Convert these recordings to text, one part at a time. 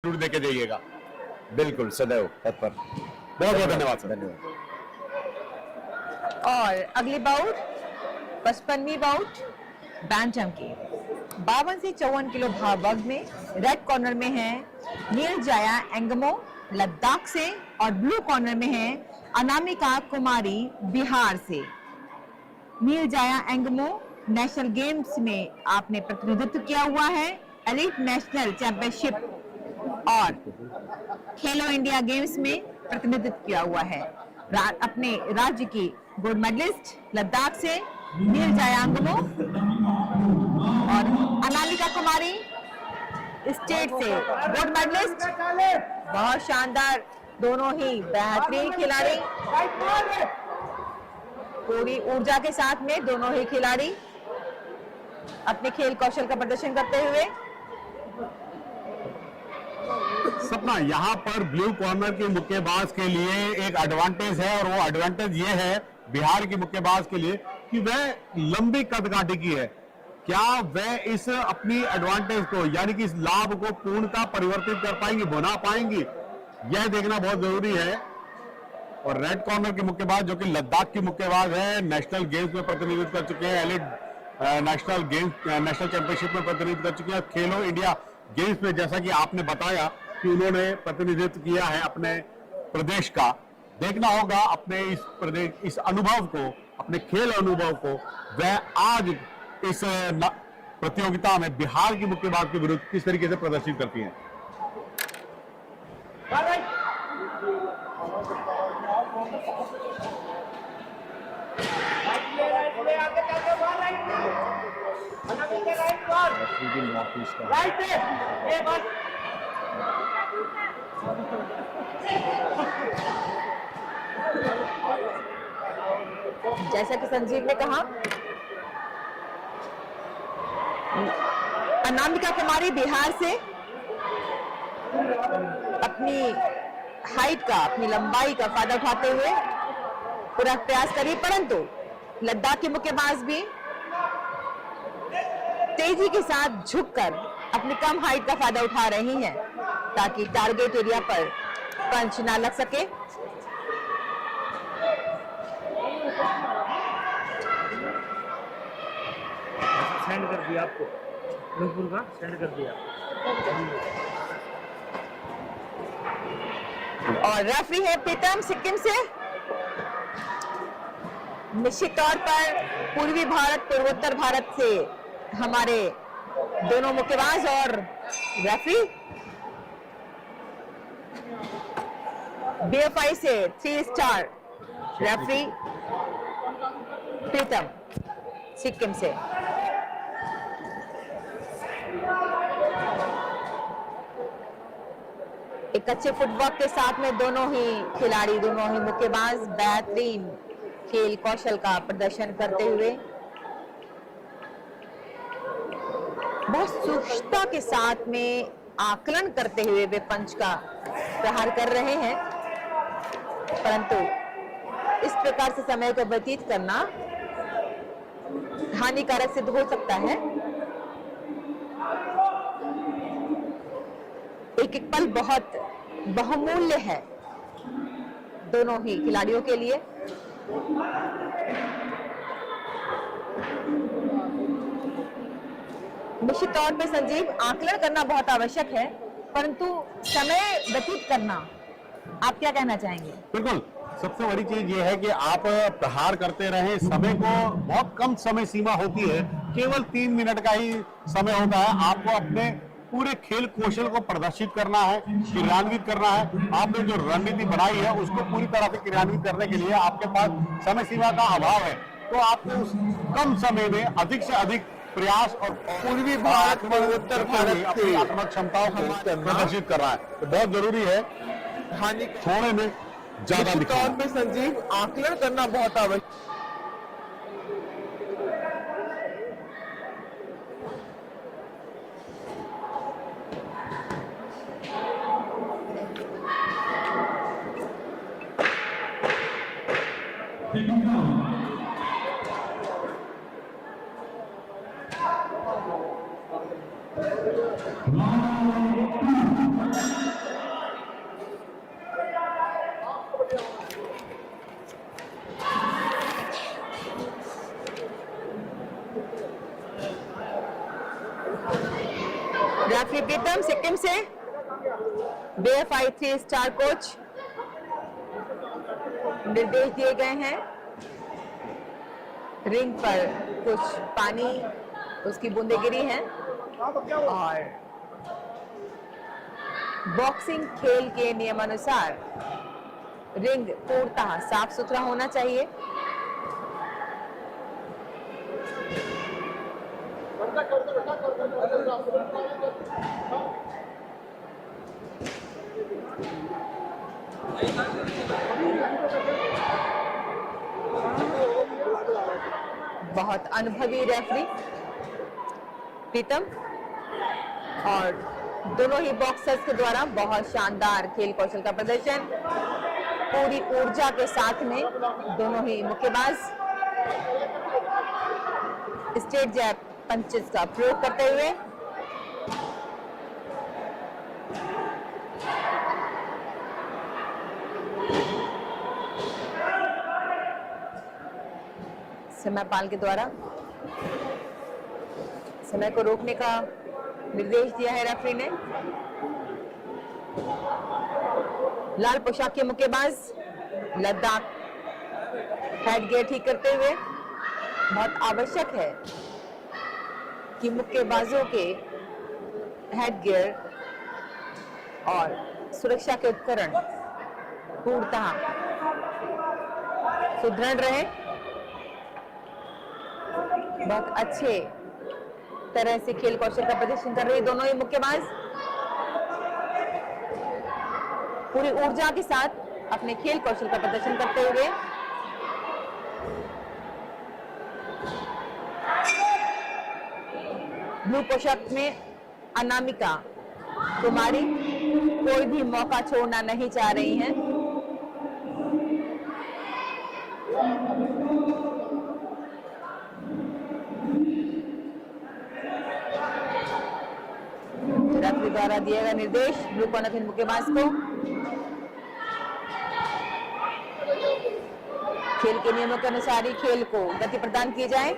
जरूर देके जाइएगा। बिल्कुल सदैव तत्पर। बहुत बहुत धन्यवाद सर। धन्यवाद। और अगली बाउट 55वीं बाउट बैंटम की 52 से 54 किलो भार वर्ग में रेड कॉर्नर में है नील जाया एंगमो लद्दाख से और ब्लू कॉर्नर में है अनामिका कुमारी बिहार से। नील जाया एंगमो नेशनल गेम्स में आपने प्रतिनिधित्व किया हुआ है, एलीट नेशनल चैंपियनशिप और खेलो इंडिया गेम्स में प्रतिनिधित्व किया हुआ है। अपने राज्य की गोल्ड मेडलिस्ट लद्दाख से नील जायांगमो और अनामिका कुमारी स्टेट से गोल्ड मेडलिस्ट। बहुत शानदार, दोनों ही बेहतरीन खिलाड़ी, पूरी ऊर्जा के साथ में दोनों ही खिलाड़ी अपने खेल कौशल का प्रदर्शन करते हुए। सपना, यहाँ पर ब्लू कॉर्नर के मुक्केबाज के लिए एक एडवांटेज है और वो एडवांटेज ये है बिहार के मुक्केबाज के लिए कि वह लंबी कदकाठी की है। क्या वह इस अपनी एडवांटेज को यानी कि इस लाभ को पूर्णतः परिवर्तित कर पाएंगी, बना पाएंगी, यह देखना बहुत जरूरी है। और रेड कॉर्नर के मुक्केबाज जो कि लद्दाख की मुक्केबाज है, नेशनल गेम्स में प्रतिनिधित्व कर चुके हैं, एलिट नेशनल चैंपियनशिप में प्रतिनिधित्व कर चुके हैं, खेलो इंडिया गेम्स में जैसा कि आपने बताया कि उन्होंने प्रतिनिधित्व किया है अपने प्रदेश का। देखना होगा अपने इस अनुभव को, अपने खेल अनुभव को वह आज इस प्रतियोगिता में बिहार की मुक्केबाज के विरुद्ध किस तरीके से प्रदर्शित करती हैं। जैसा कि संजीव ने कहा, अनामिका कुमारी बिहार से अपनी हाइट का, अपनी लंबाई का फायदा उठाते हुए पूरा प्रयास करी, परंतु लद्दाख के मुक्केबाज भी तेजी के साथ झुककर अपनी कम हाइट का फायदा उठा रही हैं ताकि टारगेट एरिया पर पंच ना लग सके। सेंड कर दिया आपको, नूपुर का सेंड कर दिया। और रेफरी है प्रीतम सिक्किम से। निश्चित तौर पर पूर्वी भारत, पूर्वोत्तर भारत से हमारे दोनों मुक्केबाज और रेफरी। BFI से 3 स्टार रेफरी प्रीतम सिक्किम से। एक अच्छे फुटवर्क के साथ में दोनों ही खिलाड़ी, दोनों ही मुक्केबाज बेहतरीन खेल कौशल का प्रदर्शन करते हुए बहुत सूक्ष्मता के साथ में आकलन करते हुए वे पंच का प्रहार कर रहे हैं, परंतु इस प्रकार से समय को व्यतीत करना हानिकारक सिद्ध हो सकता है। एक एक पल बहुत बहुमूल्य है दोनों ही खिलाड़ियों के लिए। निश्चित तौर पे संजीव, आकलन करना बहुत आवश्यक है, परंतु समय व्यतीत करना, आप क्या कहना चाहेंगे? बिल्कुल, सबसे बड़ी चीज ये है कि आप प्रहार करते रहें। समय को बहुत कम समय सीमा होती है, केवल 3 मिनट का ही समय होता है। आपको अपने पूरे खेल कौशल को प्रदर्शित करना है, क्रियान्वित करना है। आपने जो रणनीति बनाई है उसको पूरी तरह से क्रियान्वित करने के लिए आपके पास समय सीमा का अभाव है, तो आपको उस कम समय में अधिक से अधिक प्रयास और पूर्वी भारत और उत्तर भारत अपनी आत्मक क्षमताओं को प्रदर्शित कर रहा है। तो बहुत जरूरी है हानि थोड़े में ज्यादा तौर पे संजीव आकलन करना बहुत आवश्यक। Round 2. रेफरी प्रीतम सिक्किम से, BFI 3 स्टार कोच, निर्देश दिए गए हैं। रिंग पर कुछ पानी, उसकी बूंदें गिरी हैं और बॉक्सिंग खेल के नियमानुसार रिंग पूर्णतः साफ सुथरा होना चाहिए। बहुत अनुभवी रेफरी प्रीतम और दोनों ही बॉक्सर्स के द्वारा बहुत शानदार खेल कौशल का प्रदर्शन, पूरी ऊर्जा के साथ में दोनों ही मुक्केबाज स्ट्रेट जैब पंचेस का प्रयोग करते हुए समयपाल के द्वारा समय को रोकने का निर्देश दिया है रेफरी ने। लाल पोशाक के मुक्केबाज लद्दाख हेड गियर ठीक करते हुए, बहुत आवश्यक है कि मुक्केबाजों के हेड गियर और सुरक्षा के उपकरण पूर्णतः सुदृढ़ रहे। बहुत अच्छे तरह से खेल कौशल का प्रदर्शन कर रहे दोनों ही मुक्केबाज, पूरी ऊर्जा के साथ अपने खेल कौशल का प्रदर्शन करते हुए ब्लू पोशाक में अनामिका कुमारी कोई भी मौका छोड़ना नहीं चाह रही हैं। रेफरी द्वारा दिया गया निर्देश ब्लू कॉर्नर के मुक्केबाज को खेल के नियमों के अनुसार ही खेल को गति प्रदान की जाए।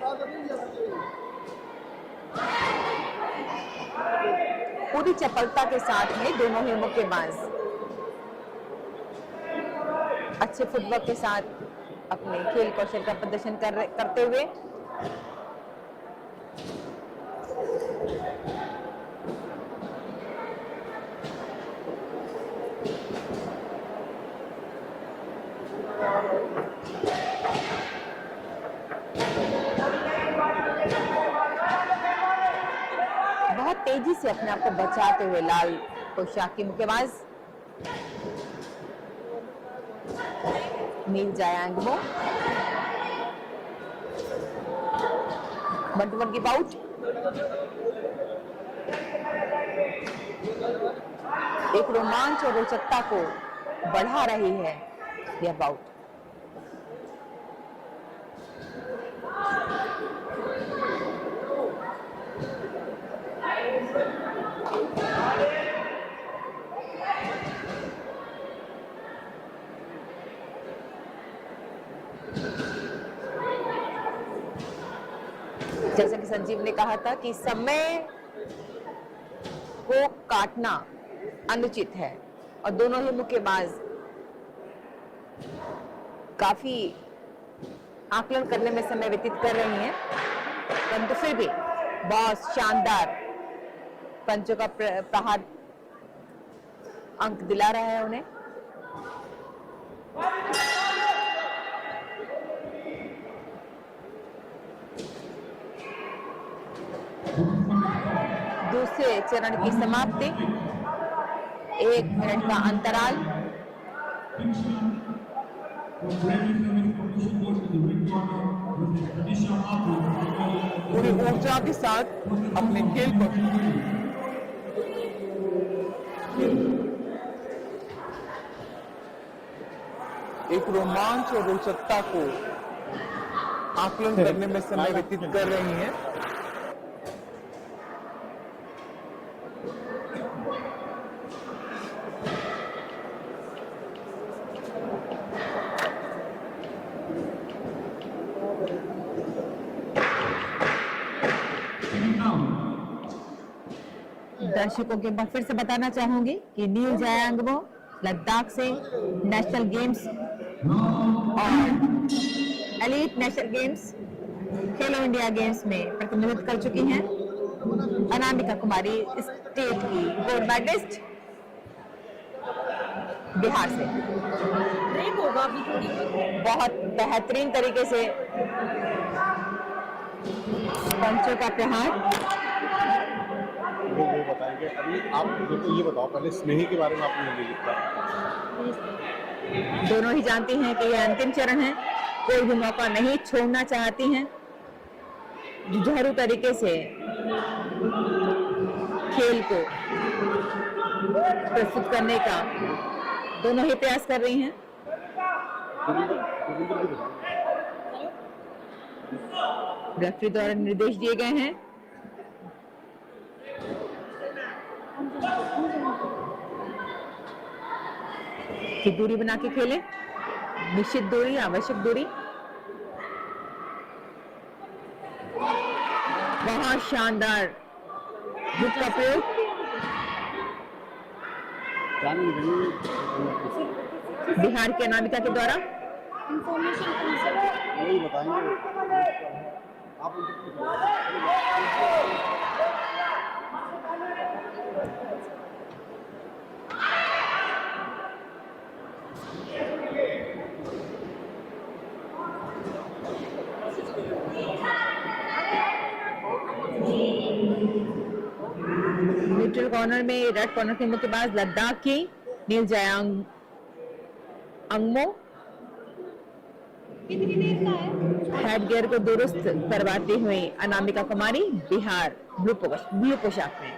पूरी चपलता के साथ में दोनों ही मुक्केबाज अच्छे फुटवर्क के साथ अपने खेल कौशल का प्रदर्शन करते हुए बहुत तेजी से अपने आप को बचाते हुए लाल पोशाक की मुक्केबाज नील जाया एंगमो 1-1 की बाउट। एक रोमांच और रोचकता को बढ़ा रही है यह बाउट। जैसा कि संजीव ने कहा था कि समय को काटना अनुचित है और दोनों ही मुक्केबाज काफी आकलन करने में समय व्यतीत कर रही हैं, परंतु फिर भी बहुत शानदार पंचों का प्रहार अंक दिला रहा है उन्हें। दूसरे चरण की समाप्ति, 1 मिनट का अंतराल। पूरी ऊर्जा के साथ अपने खेल को एक रोमांच और रोचकता को आकलन करने में समय व्यतीत कर रही हैं। दर्शकों के मैं फिर से बताना चाहूंगी कि नील जायांगबो लद्दाख से नेशनल गेम्स और एलीट नेशनल गेम्स खेलो इंडिया गेम्स में प्रतिनिधित्व कर चुकी हैं। अनामिका कुमारी स्टेट की गोल्ड मेडलिस्ट बिहार से। ब्रेक होगा अभी थोड़ी बहुत बेहतरीन तरीके से पंचों का प्रहार। वो बताएंगे। अभी आप मेरे को ये बताओ पहले स्नेही के बारे में आपने नहीं लिखा। दोनों ही जानती हैं कि यह अंतिम चरण है, कोई भी मौका नहीं छोड़ना चाहती हैं। जुझारू तरीके से खेल को प्रस्तुत करने का दोनों ही प्रयास कर रही हैं। रेफरी द्वारा निर्देश दिए गए हैं कि दूरी बना के खेले, निश्चित दूरी, आवश्यक दूरी। बहुत शानदार हुक का प्रयोग बिहार के अनामिका के द्वारा। वही बताएंगे आप न्यूट्रल कॉर्नर में रेड कॉर्नर के मुक्केबाज लद्दाख की नील जायांग अंगमो हेड गियर को दुरुस्त करवाती हुई अनामिका कुमारी बिहार ब्लू पोशाक में।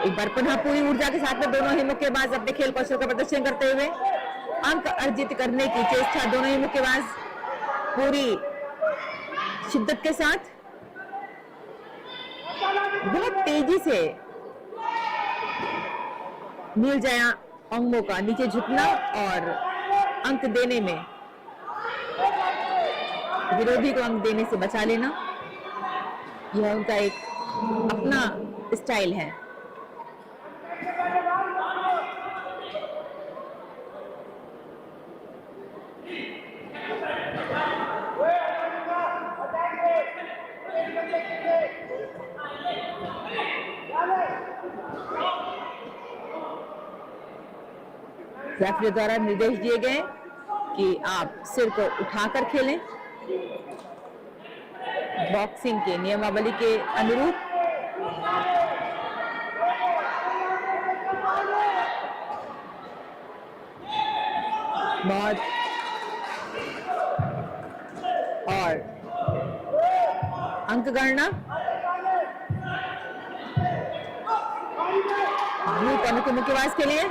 एक बार पुनः पूरी ऊर्जा के साथ में दोनों ही मुक्केबाज अपने खेल कौशल का प्रदर्शन करते हुए अंक अर्जित करने की चेष्टा, दोनों ही मुक्केबाज पूरी शिद्दत के साथ बहुत तेजी से नील जाया अंगमो का नीचे झुकना और अंक देने में, विरोधी को अंक देने से बचा लेना, यह उनका एक अपना स्टाइल है। रेफरी द्वारा निर्देश दिए गए कि आप सिर को उठाकर खेलें, बॉक्सिंग के नियमावली के अनुरूप। बहुत और अंक गणना ब्लू कॉर्नर के मुक्केबाज के लिए।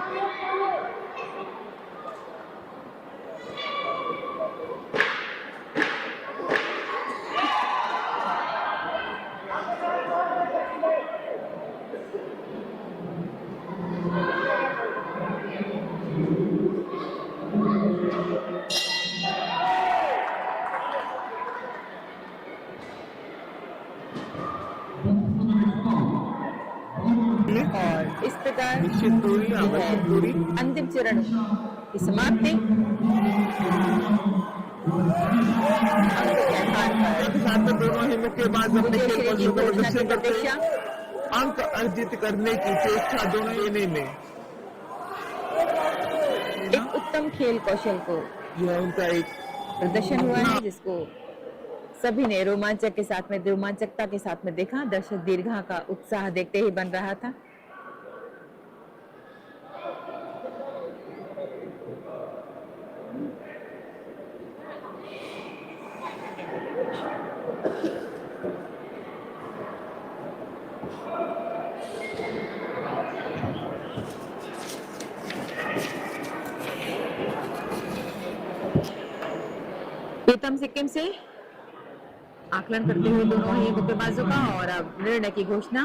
और इस प्रकार निश्चित दूरी, आवश्यक दूरी। अंतिम चरण की समाप्ति। साथ में दोनों ही मुक्केबाज अपने खेल कौशल का प्रदर्शन करते हैं, अंक अर्जित करने की चेष्टा दोनों लेने में। एक उत्तम खेल कौशल को यह उनका एक प्रदर्शन हुआ है, जिसको सभी ने रोमांचक के साथ में, रोमांचकता के साथ में देखा। दर्शक दीर्घा का उत्साह देखते ही बन रहा था। प्रीतम सिक्किम से आकलन करते हुए दोनों ही मुक्केबाजों का, और अब निर्णय की घोषणा।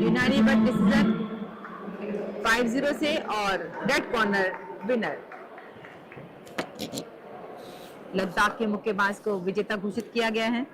यूनानिमस डिसीजन 5-0 से, और रेड कॉर्नर विनर लद्दाख के मुक्केबाज को विजेता घोषित किया गया है।